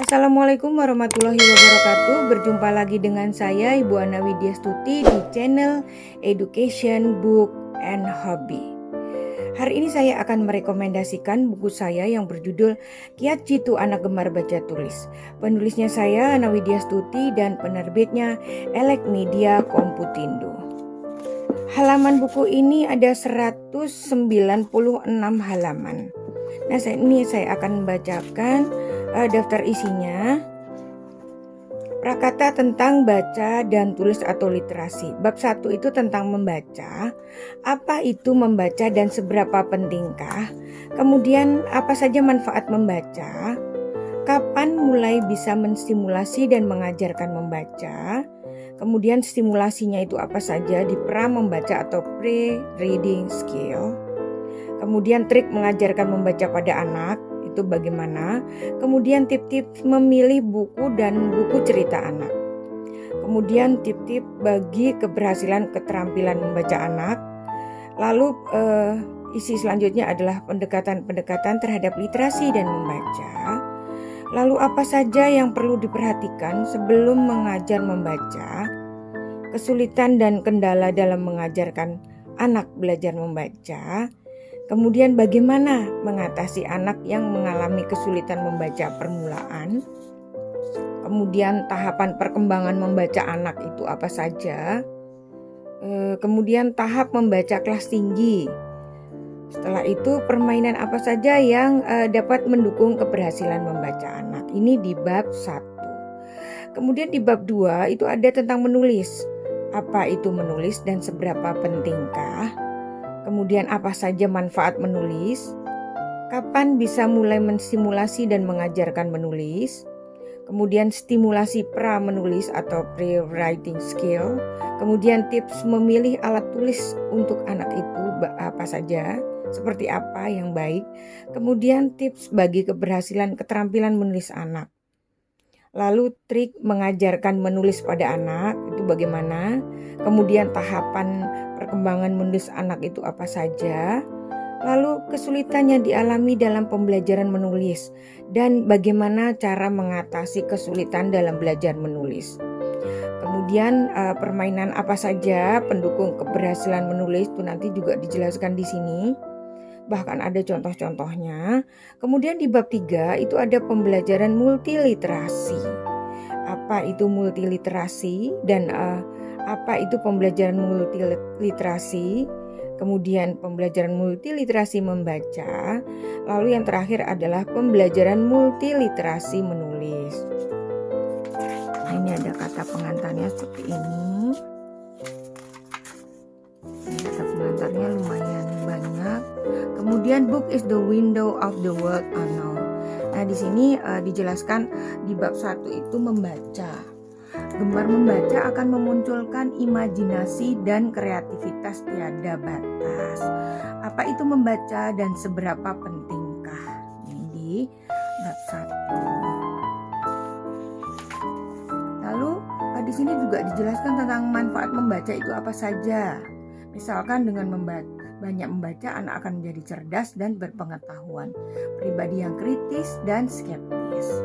Assalamualaikum warahmatullahi wabarakatuh. Berjumpa lagi dengan saya Ibu Ana Widyastuti di channel Education Book and Hobby. Hari ini saya akan merekomendasikan buku saya yang berjudul Kiat Jitu Anak Gemar Baca Tulis. Penulisnya saya Ana Widyastuti dan penerbitnya Elek Media Komputindo. Halaman buku ini ada 196 halaman. Nah, saya akan membacakan daftar isinya. Prakata tentang baca dan tulis atau literasi. Bab 1 itu tentang membaca. Apa itu membaca dan seberapa pentingkah? Kemudian apa saja manfaat membaca? Kapan mulai bisa menstimulasi dan mengajarkan membaca? Kemudian stimulasinya itu apa saja di pra membaca atau pre-reading skill. Kemudian trik mengajarkan membaca pada anak itu bagaimana. Kemudian tip-tip memilih buku dan buku cerita anak. Kemudian tip-tip bagi keberhasilan keterampilan membaca anak. Lalu isi selanjutnya adalah pendekatan-pendekatan terhadap literasi dan membaca. Lalu apa saja yang perlu diperhatikan sebelum mengajar membaca? Kesulitan dan kendala dalam mengajarkan anak belajar membaca. Kemudian bagaimana mengatasi anak yang mengalami kesulitan membaca permulaan. Kemudian tahapan perkembangan membaca anak itu apa saja. Kemudian tahap membaca kelas tinggi. Setelah itu permainan apa saja yang dapat mendukung keberhasilan membaca anak. Ini di bab 1. Kemudian di bab 2 itu ada tentang menulis. Apa itu menulis dan seberapa pentingkah? Kemudian apa saja manfaat menulis? Kapan bisa mulai menstimulasi dan mengajarkan menulis? Kemudian stimulasi pra menulis atau pre-writing skill. Kemudian tips memilih alat tulis untuk anak itu apa saja, seperti apa yang baik. Kemudian tips bagi keberhasilan keterampilan menulis anak. Lalu trik mengajarkan menulis pada anak itu bagaimana. Kemudian tahapan perkembangan menulis anak itu apa saja. Lalu kesulitan yang dialami dalam pembelajaran menulis dan bagaimana cara mengatasi kesulitan dalam belajar menulis. Kemudian permainan apa saja pendukung keberhasilan menulis itu nanti juga dijelaskan di sini. Bahkan ada contoh-contohnya. Kemudian di bab 3 itu ada pembelajaran multiliterasi. Apa itu multiliterasi dan apa itu pembelajaran multiliterasi? Kemudian pembelajaran multiliterasi membaca. Lalu yang terakhir adalah pembelajaran multiliterasi menulis. Nah, ini ada kata pengantarnya seperti ini. Kata pengantarnya lumayan banyak. Kemudian book is the window of the world unknown. Nah, di sini dijelaskan di bab 1 itu membaca. Gemar membaca akan memunculkan imajinasi dan kreativitas tiada batas. Apa itu membaca dan seberapa pentingkah? Ini di bab 1. Lalu di sini juga dijelaskan tentang manfaat membaca itu apa saja. Misalkan dengan banyak membaca, anak akan menjadi cerdas dan berpengetahuan, pribadi yang kritis dan skeptis,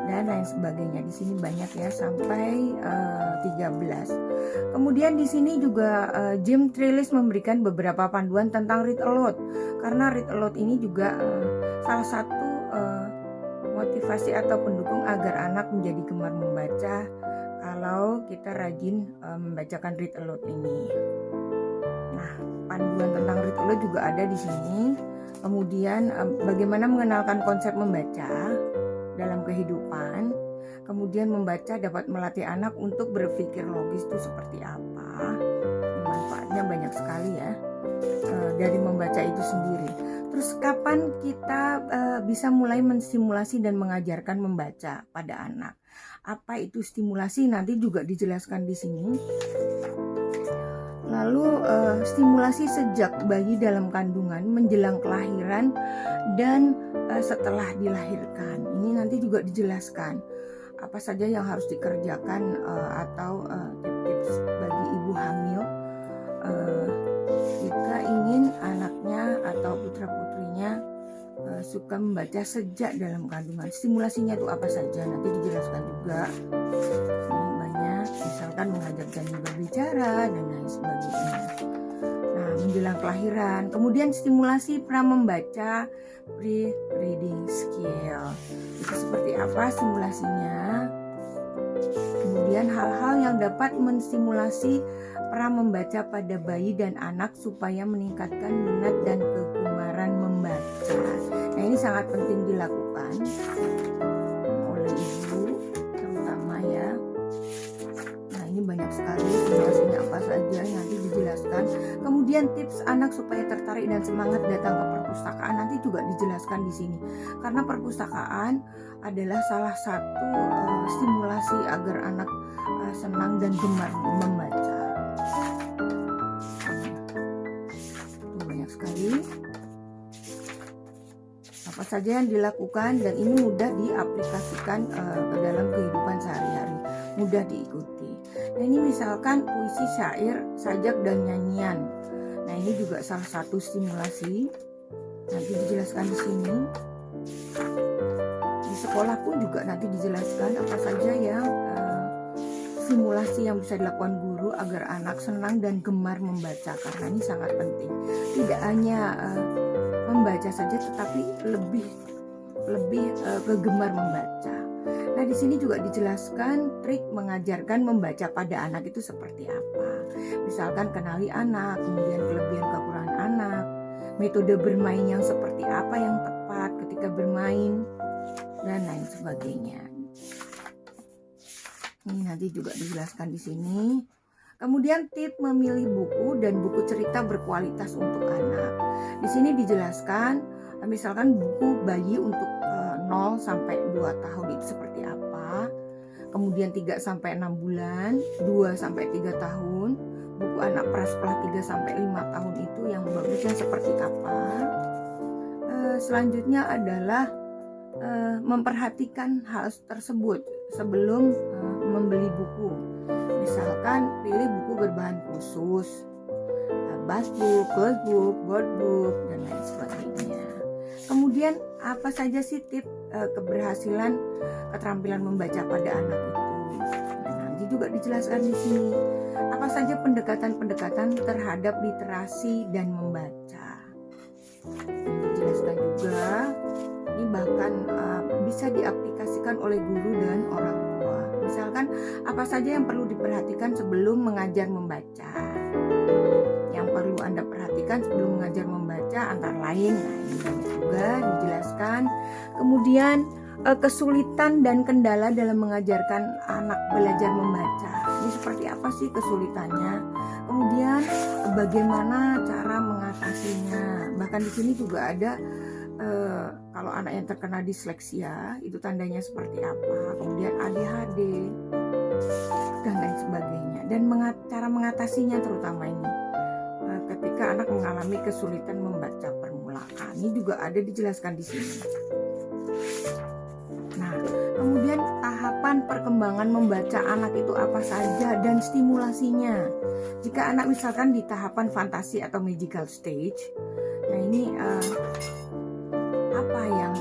dan lain sebagainya. Di sini banyak ya, sampai 13. Kemudian di sini juga Jim Trelease memberikan beberapa panduan tentang read aloud. Karena read aloud ini juga salah satu motivasi atau pendukung agar anak menjadi gemar membaca kalau kita rajin membacakan read aloud ini. Nah, panduan tentang read aloud juga ada di sini. Kemudian bagaimana mengenalkan konsep membaca dalam kehidupan. Kemudian membaca dapat melatih anak untuk berpikir logis itu seperti apa. Manfaatnya banyak sekali ya dari membaca itu sendiri. Terus kapan kita bisa mulai menstimulasi dan mengajarkan membaca pada anak? Apa itu stimulasi? Nanti juga dijelaskan di sini. Lalu stimulasi sejak bayi dalam kandungan, menjelang kelahiran, dan setelah dilahirkan. Ini nanti juga dijelaskan apa saja yang harus dikerjakan atau tips-tips bagi ibu hamil jika ingin anaknya atau putra-putrinya suka membaca sejak dalam kandungan. Stimulasinya itu apa saja nanti dijelaskan juga. Ini banyak, misalkan mengajarkan berbicara dan lain sebagainya. Nah, menjelang kelahiran, kemudian stimulasi pra membaca, pre-reading skill. Itu seperti apa stimulasinya? Kemudian hal-hal yang dapat menstimulasi pra membaca pada bayi dan anak supaya meningkatkan minat dan kegemaran membaca. Nah, ini sangat penting dilakukan oleh ibu terutama ya. Nah, ini banyak sekali stimulasinya apa saja nanti dijelaskan. Kemudian tips anak supaya tertarik dan semangat datang ke perpustakaan nanti juga dijelaskan di sini. Karena perpustakaan adalah salah satu stimulasi agar anak senang dan gemar membaca. Banyak sekali apa saja yang dilakukan dan ini mudah diaplikasikan ke dalam kehidupan sehari-hari, mudah diikuti. Nah, ini misalkan puisi, syair, sajak dan nyanyian. Nah, ini juga salah satu stimulasi. Nanti dijelaskan di sini. Di sekolah pun juga nanti dijelaskan apa saja yang stimulasi yang bisa dilakukan guru agar anak senang dan gemar membaca, karena ini sangat penting. Tidak hanya membaca saja, tetapi lebih kegemar membaca. Nah, di sini juga dijelaskan trik mengajarkan membaca pada anak itu seperti apa. Misalkan kenali anak, kemudian kelebihan kekurangan anak, metode bermain yang seperti apa yang tepat ketika bermain, dan lain sebagainya. Ini nanti juga dijelaskan di sini. Kemudian tips memilih buku dan buku cerita berkualitas untuk anak. Di sini dijelaskan misalkan buku bayi untuk 0 sampai 2 tahun itu seperti apa. Kemudian 3 sampai 6 bulan, 2 sampai 3 tahun. Buku anak prasekolah 3 sampai 5 tahun itu yang bagusnya seperti apa. Selanjutnya adalah memperhatikan hal tersebut sebelum membeli buku. Misalkan pilih buku berbahan khusus, bath book, colored book, board book, dan lain sebagainya. Kemudian apa saja sih tips keberhasilan keterampilan membaca pada anak itu? Nah, nanti juga dijelaskan di sini. Apa saja pendekatan-pendekatan terhadap literasi dan membaca? Dijelaskan juga. Ini bahkan bisa diaplikasikan oleh guru dan orang tua. Misalkan apa saja yang perlu diperhatikan sebelum mengajar membaca. Yang perlu Anda perhatikan sebelum mengajar membaca antara lain, nah ini juga dijelaskan. Kemudian kesulitan dan kendala dalam mengajarkan anak belajar membaca. Ini seperti apa sih kesulitannya? Kemudian bagaimana cara mengatasinya? Bahkan di sini juga ada kalau anak yang terkena disleksia itu tandanya seperti apa, kemudian ADHD dan lain sebagainya, dan cara mengatasinya terutama ini ketika anak mengalami kesulitan membaca permulaan, ini juga ada dijelaskan di sini. Nah, kemudian tahapan perkembangan membaca anak itu apa saja dan stimulasinya. Jika anak misalkan di tahapan fantasi atau magical stage, nah ini apa yang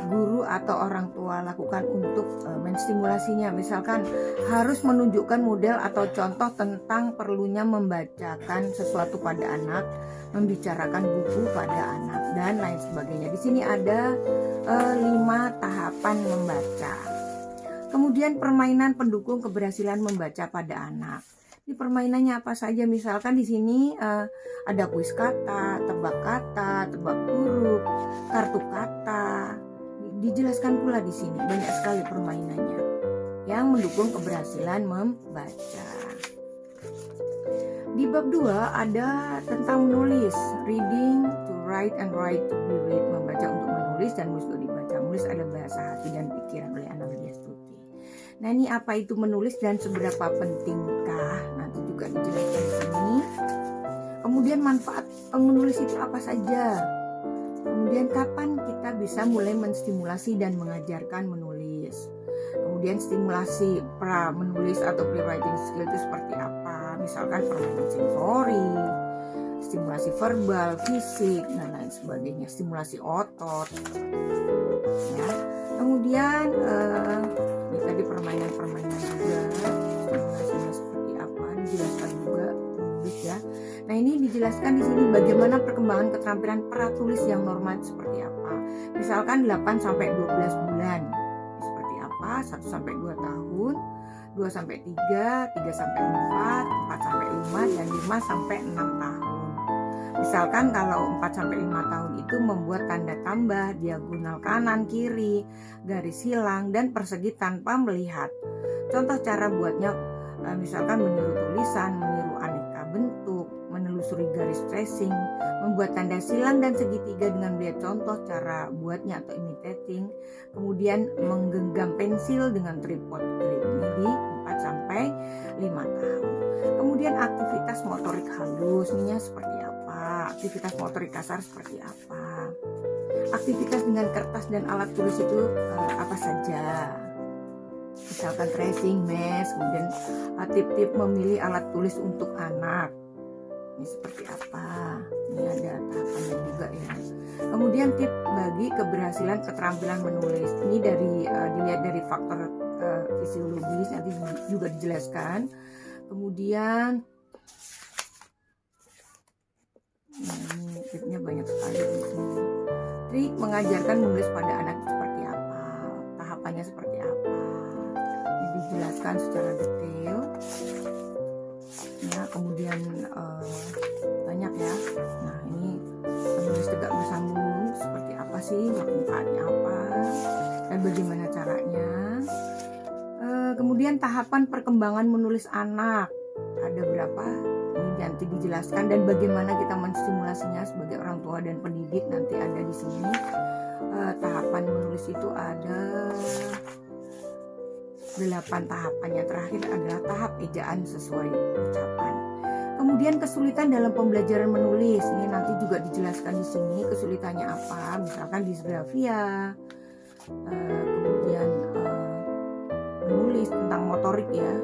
guru atau orang tua lakukan untuk menstimulasinya. Misalkan harus menunjukkan model atau contoh tentang perlunya membacakan sesuatu pada anak, membicarakan buku pada anak, dan lain sebagainya. Di sini ada 5 tahapan membaca. Kemudian permainan pendukung keberhasilan membaca pada anak. Ini permainannya apa saja? Misalkan di sini ada kuis kata, tebak huruf, kartu kata. Dijelaskan pula di sini banyak sekali permainannya yang mendukung keberhasilan membaca. Di bab 2 ada tentang menulis, reading to write and write to be read, membaca untuk menulis dan menulis untuk dibaca. Menulis ada bahasa hati dan pikiran oleh Analia Stuti. Nah, ini apa itu menulis dan seberapa pentingkah? Nanti juga dijelaskan di sini. Kemudian manfaat menulis itu apa saja? Kemudian kapan kita bisa mulai menstimulasi dan mengajarkan menulis? Kemudian stimulasi pra menulis atau pre-writing skill itu seperti apa? Misalkan permainan sensori, stimulasi verbal, fisik, dan lain sebagainya, stimulasi otot. Ya. Kemudian ini tadi permainan-permainan juga, stimulasinya seperti apa dijelaskan juga tulis ya. Nah ini dijelaskan di sini bagaimana perkembangan keterampilan pratulis yang normal seperti apa. Misalkan 8 sampai 12 bulan seperti apa, 1 sampai 2 tahun, 2 sampai 3, 3 sampai 4, 4 sampai 5, dan 5 sampai 6 tahun. Misalkan kalau 4 sampai 5 tahun itu membuat tanda tambah, diagonal kanan, kiri, garis silang, dan persegi tanpa melihat. Contoh cara buatnya misalkan meniru tulisan, meniru aneka bentuk, menelusuri garis tracing, membuat tanda silang dan segitiga dengan melihat contoh cara buatnya atau imitating, kemudian menggenggam pensil dengan tripod grip. Ini di 4 sampai 5 tahun. Kemudian aktivitas motorik halus, ini seperti apa? Aktivitas motorik kasar seperti apa? Aktivitas dengan kertas dan alat tulis itu apa saja? Misalkan tracing, mesh, kemudian tip-tip memilih alat tulis untuk anak. Ini seperti apa? Ini ada tahapannya juga ya. Kemudian tip bagi keberhasilan keterampilan menulis. Ini dari dilihat dari faktor fisiologis, nanti juga dijelaskan. Kemudian ini tipnya banyak sekali di sini. Trik mengajarkan menulis pada anak seperti apa? Tahapannya seperti apa? Ini dijelaskan secara detail. Ya, kemudian banyak ya. Nah ini menulis tegak bersambung seperti apa sih, manfaatnya apa, dan bagaimana caranya. Kemudian tahapan perkembangan menulis anak ada berapa? Ini nanti dijelaskan, dan bagaimana kita menstimulasinya sebagai orang tua dan pendidik nanti ada di sini. Tahapan menulis itu ada 8 tahapannya. Terakhir adalah tahap ejaan sesuai ucapan. Kemudian kesulitan dalam pembelajaran menulis, ini nanti juga dijelaskan di sini kesulitannya apa, misalkan disgrafia, kemudian menulis tentang motorik ya,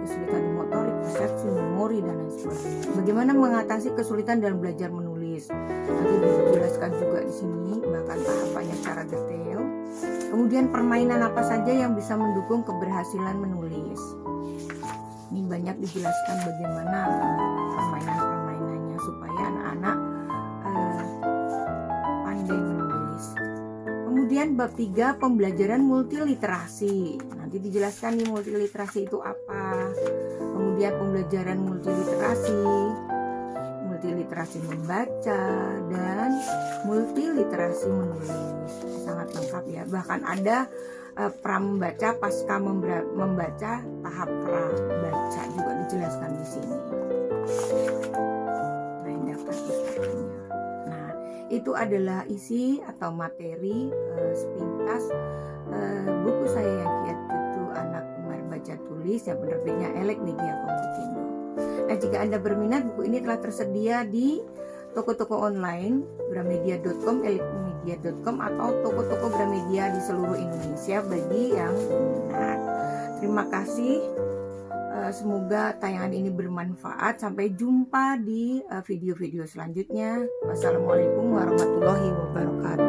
kesulitan di motorik, persepsi, memori, dan lain sebagainya. Bagaimana mengatasi kesulitan dalam belajar menulis, nanti dijelaskan juga di sini, bahkan tahapannya secara detail. Kemudian permainan apa saja yang bisa mendukung keberhasilan menulis. Ini banyak dijelaskan bagaimana permainan-permainannya supaya anak-anak pandai menulis. Kemudian bab 3 pembelajaran multiliterasi. Nanti dijelaskan nih multiliterasi itu apa. Kemudian pembelajaran multiliterasi membaca dan multiliterasi menulis. Sangat lengkap ya. Bahkan ada pra membaca, pasca membaca, tahap pra baca juga dijelaskan di sini. Nah, ini daftar pustakannya. Nah, itu adalah isi atau materi sepintas buku saya yang kiat itu Anak Gemar Baca Tulis yang penerbitnya Elek Media Komputindo. Nah, jika Anda berminat, buku ini telah tersedia di toko-toko online gramedia.com, elekmedia.com, atau toko-toko Gramedia di seluruh Indonesia bagi yang minat. Terima kasih. Semoga tayangan ini bermanfaat. Sampai jumpa di video-video selanjutnya. Wassalamualaikum warahmatullahi wabarakatuh.